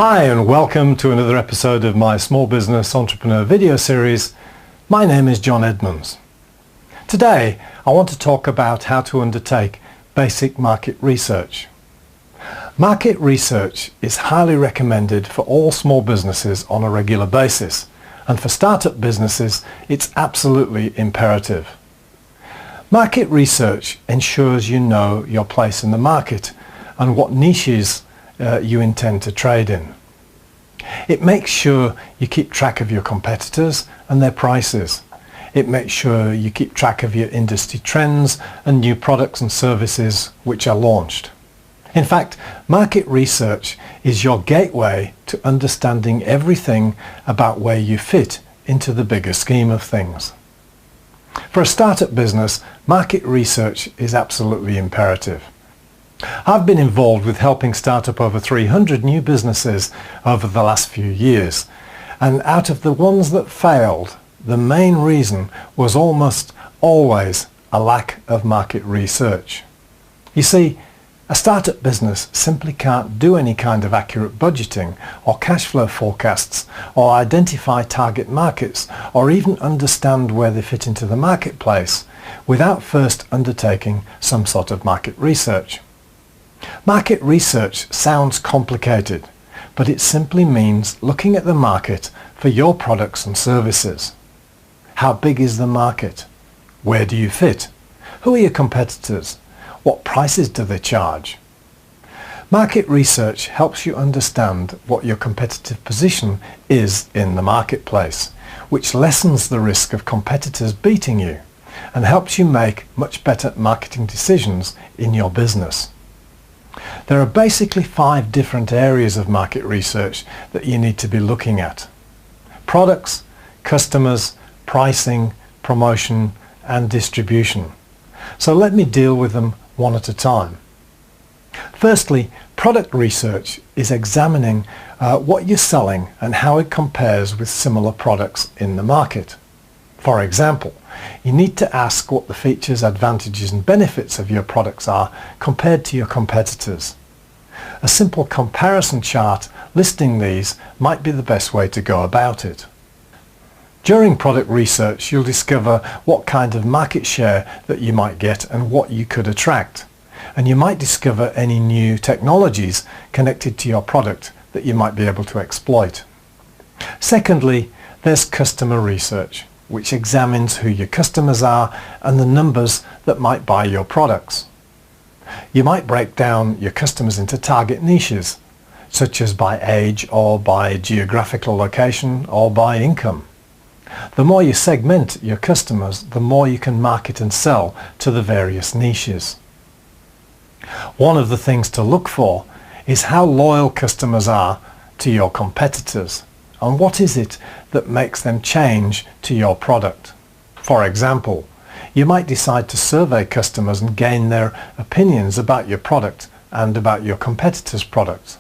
Hi and welcome to another episode of my Small Business Entrepreneur video series. My name is John Edmonds. Today I want to talk about how to undertake basic market research. Market research is highly recommended for all small businesses on a regular basis, and for startup businesses it's absolutely imperative. Market research ensures you know your place in the market and what niches you intend to trade in. It makes sure you keep track of your competitors and their prices. It makes sure you keep track of your industry trends and new products and services which are launched. In fact, market research is your gateway to understanding everything about where you fit into the bigger scheme of things. For a startup business, market research is absolutely imperative. I've been involved with helping start up over 300 new businesses over the last few years, and out of the ones that failed, the main reason was almost always a lack of market research. You see, a startup business simply can't do any kind of accurate budgeting or cash flow forecasts or identify target markets or even understand where they fit into the marketplace without first undertaking some sort of market research. Market research sounds complicated, but it simply means looking at the market for your products and services. How big is the market? Where do you fit? Who are your competitors? What prices do they charge? Market research helps you understand what your competitive position is in the marketplace, which lessens the risk of competitors beating you and helps you make much better marketing decisions in your business. There are basically 5 different areas of market research that you need to be looking at: products, customers, pricing, promotion, and distribution. So let me deal with them one at a time. Firstly, product research is examining what you're selling and how it compares with similar products in the market. For example, you need to ask what the features, advantages and benefits of your products are compared to your competitors. A simple comparison chart listing these might be the best way to go about it. During product research, you'll discover what kind of market share that you might get and what you could attract. And you might discover any new technologies connected to your product that you might be able to exploit. Secondly, there's customer research, which examines who your customers are and the numbers that might buy your products. You might break down your customers into target niches, such as by age or by geographical location or by income. The more you segment your customers, the more you can market and sell to the various niches. One of the things to look for is how loyal customers are to your competitors, and what is it that makes them change to your product. For example, you might decide to survey customers and gain their opinions about your product and about your competitors' products.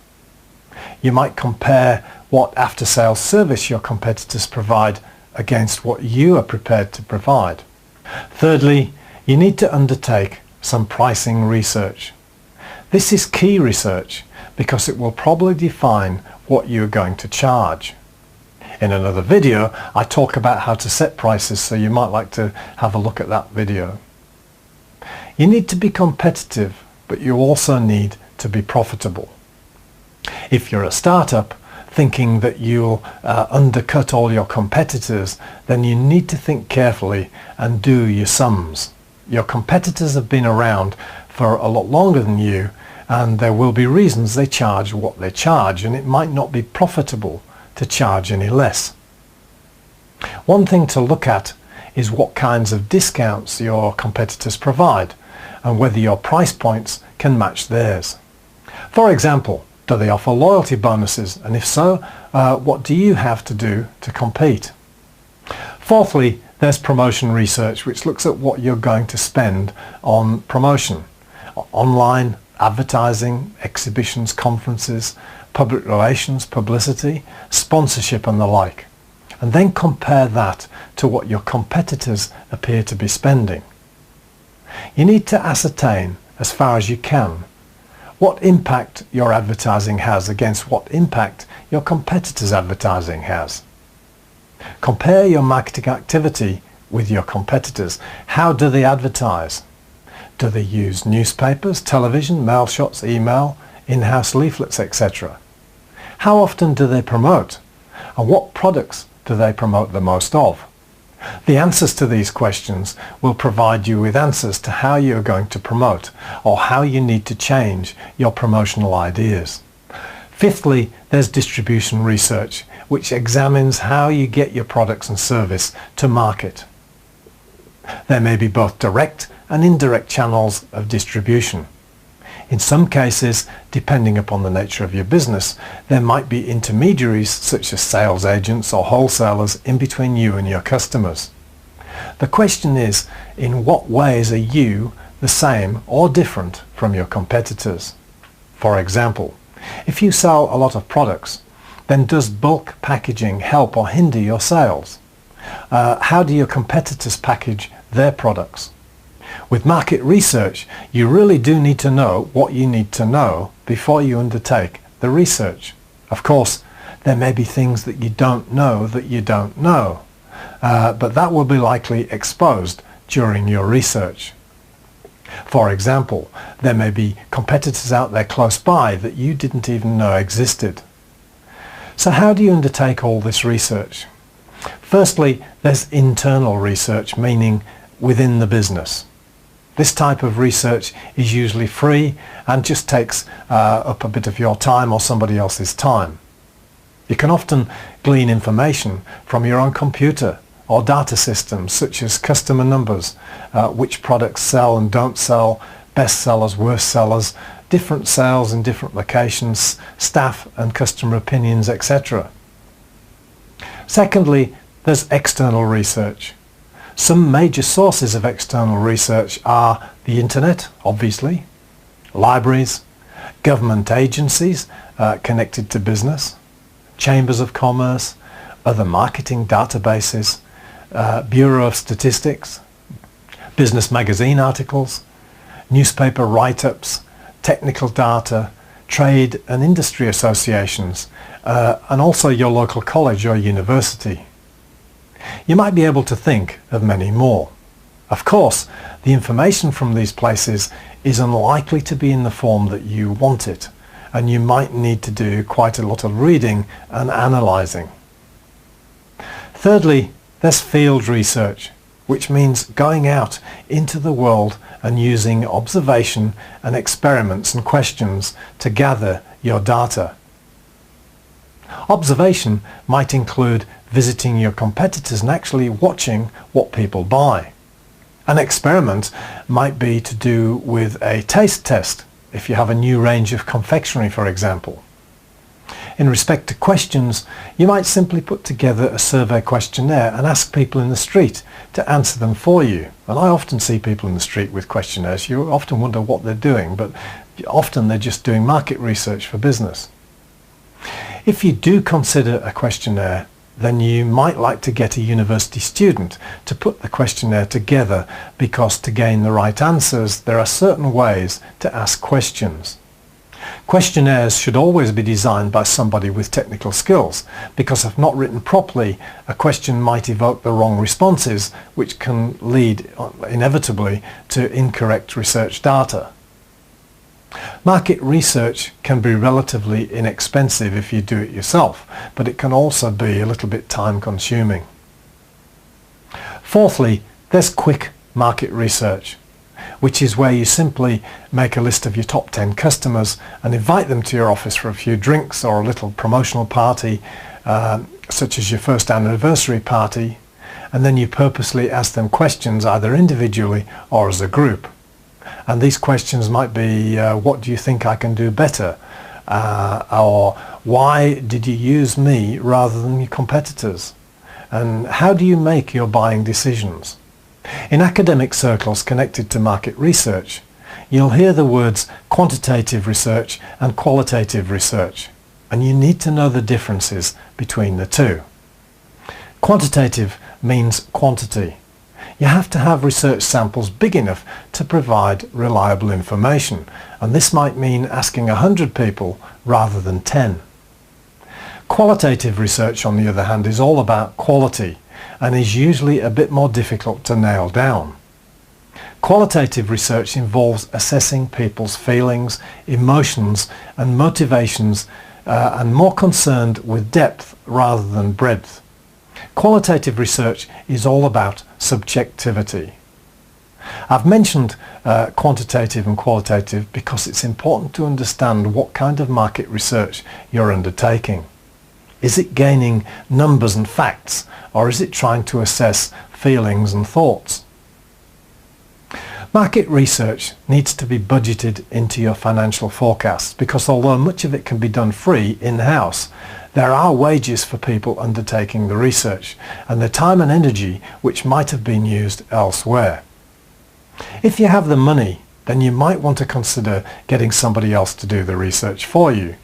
You might compare what after-sales service your competitors provide against what you are prepared to provide. Thirdly, you need to undertake some pricing research. This is key research because it will probably define what you are going to charge. In another video, I talk about how to set prices, so you might like to have a look at that video. You need to be competitive, but you also need to be profitable. If you're a startup thinking that you'll undercut all your competitors, then you need to think carefully and do your sums. Your competitors have been around for a lot longer than you, and there will be reasons they charge what they charge, and it might not be profitable to charge any less. One thing to look at is what kinds of discounts your competitors provide and whether your price points can match theirs. For example, do they offer loyalty bonuses, and if so, what do you have to do to compete? Fourthly, there's promotion research, which looks at what you're going to spend on promotion: online, advertising, exhibitions, conferences, public relations, publicity, sponsorship and the like, and then compare that to what your competitors appear to be spending. You need to ascertain, as far as you can, what impact your advertising has against what impact your competitors' advertising has. Compare your marketing activity with your competitors. How do they advertise? Do they use newspapers, television, mail shots, email, in-house leaflets, etc.? How often do they promote? And what products do they promote the most of? The answers to these questions will provide you with answers to how you are going to promote or how you need to change your promotional ideas. Fifthly, there's distribution research, which examines how you get your products and service to market. There may be both direct and indirect channels of distribution. In some cases, depending upon the nature of your business, there might be intermediaries such as sales agents or wholesalers in between you and your customers. The question is, in what ways are you the same or different from your competitors? For example, if you sell a lot of products, then does bulk packaging help or hinder your sales? How do your competitors package their products? With market research, you really do need to know what you need to know before you undertake the research. Of course, there may be things that you don't know, but that will be likely exposed during your research. For example, there may be competitors out there close by that you didn't even know existed. So how do you undertake all this research? Firstly, there's internal research, meaning within the business. This type of research is usually free and just takes up a bit of your time or somebody else's time. You can often glean information from your own computer or data systems such as customer numbers, which products sell and don't sell, best sellers, worst sellers, different sales in different locations, staff and customer opinions, etc. Secondly, there's external research. Some major sources of external research are the internet, obviously, libraries, government agencies connected to business, chambers of commerce, other marketing databases, Bureau of Statistics, business magazine articles, newspaper write-ups, technical data, trade and industry associations, and also your local college or university. You might be able to think of many more. Of course, the information from these places is unlikely to be in the form that you want it, and you might need to do quite a lot of reading and analysing. Thirdly, there's field research, which means going out into the world and using observation and experiments and questions to gather your data. Observation might include visiting your competitors and actually watching what people buy. An experiment might be to do with a taste test if you have a new range of confectionery, for example. In respect to questions, you might simply put together a survey questionnaire and ask people in the street to answer them for you. And I often see people in the street with questionnaires. You often wonder what they're doing, but often they're just doing market research for business. If you do consider a questionnaire, then you might like to get a university student to put the questionnaire together, because to gain the right answers, there are certain ways to ask questions. Questionnaires should always be designed by somebody with technical skills, because if not written properly, a question might evoke the wrong responses, which can lead inevitably to incorrect research data. Market research can be relatively inexpensive if you do it yourself, but it can also be a little bit time consuming. Fourthly, there's quick market research, which is where you simply make a list of your top 10 customers and invite them to your office for a few drinks or a little promotional party, such as your first anniversary party, and then you purposely ask them questions either individually or as a group. And these questions might be, what do you think I can do better? Or why did you use me rather than your competitors? And how do you make your buying decisions? In academic circles connected to market research, you'll hear the words quantitative research and qualitative research, and you need to know the differences between the two. Quantitative means quantity. You have to have research samples big enough to provide reliable information, and this might mean asking 100 people rather than 10. Qualitative research, on the other hand, is all about quality and is usually a bit more difficult to nail down. Qualitative research involves assessing people's feelings, emotions and motivations and more concerned with depth rather than breadth. Qualitative research is all about subjectivity. I've mentioned quantitative and qualitative because it's important to understand what kind of market research you're undertaking. Is it gaining numbers and facts, or is it trying to assess feelings and thoughts? Market research needs to be budgeted into your financial forecasts because although much of it can be done free in-house, there are wages for people undertaking the research and the time and energy which might have been used elsewhere. If you have the money, then you might want to consider getting somebody else to do the research for you.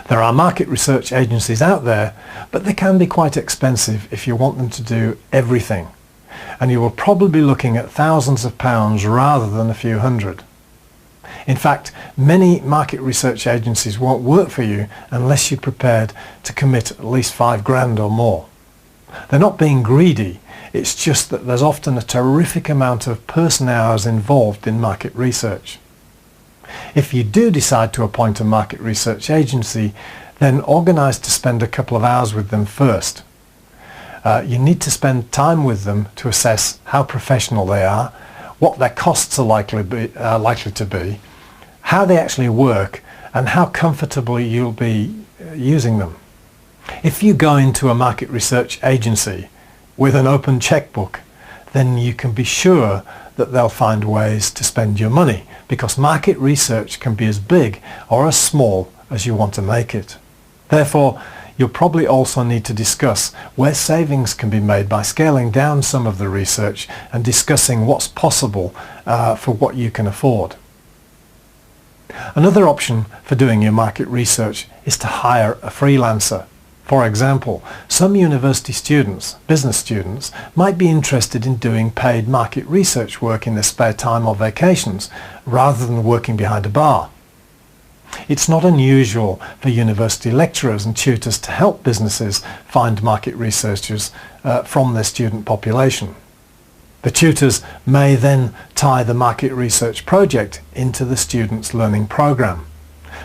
There are market research agencies out there, but they can be quite expensive if you want them to do everything. And you will probably be looking at thousands of pounds rather than a few hundred. In fact, many market research agencies won't work for you unless you're prepared to commit at least £5,000 or more. They're not being greedy, it's just that there's often a terrific amount of person hours involved in market research. If you do decide to appoint a market research agency, then organise to spend a couple of hours with them first. You need to spend time with them to assess how professional they are, what their costs are likely to be, how they actually work, and how comfortably you'll be using them. If you go into a market research agency with an open checkbook, then you can be sure that they'll find ways to spend your money, because market research can be as big or as small as you want to make it. Therefore, you'll probably also need to discuss where savings can be made by scaling down some of the research and discussing what's possible for what you can afford. Another option for doing your market research is to hire a freelancer. For example, some university students, business students, might be interested in doing paid market research work in their spare time or vacations, rather than working behind a bar. It's not unusual for university lecturers and tutors to help businesses find market researchers from their student population. The tutors may then tie the market research project into the student's learning program.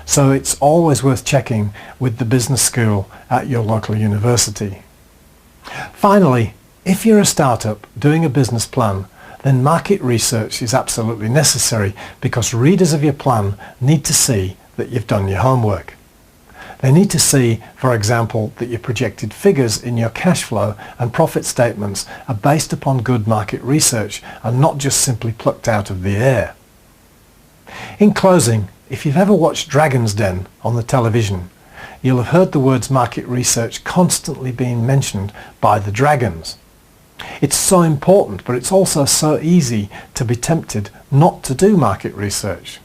So it's always worth checking with the business school at your local university. Finally, if you're a startup doing a business plan, then market research is absolutely necessary because readers of your plan need to see that you've done your homework. They need to see, for example, that your projected figures in your cash flow and profit statements are based upon good market research and not just simply plucked out of the air. In closing, if you've ever watched Dragon's Den on the television, you'll have heard the words market research constantly being mentioned by the dragons. It's so important, but it's also so easy to be tempted not to do market research.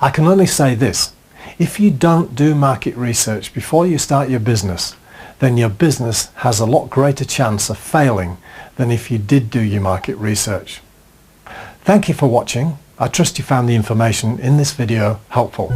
I can only say this: if you don't do market research before you start your business, then your business has a lot greater chance of failing than if you did do your market research. Thank you for watching. I trust you found the information in this video helpful.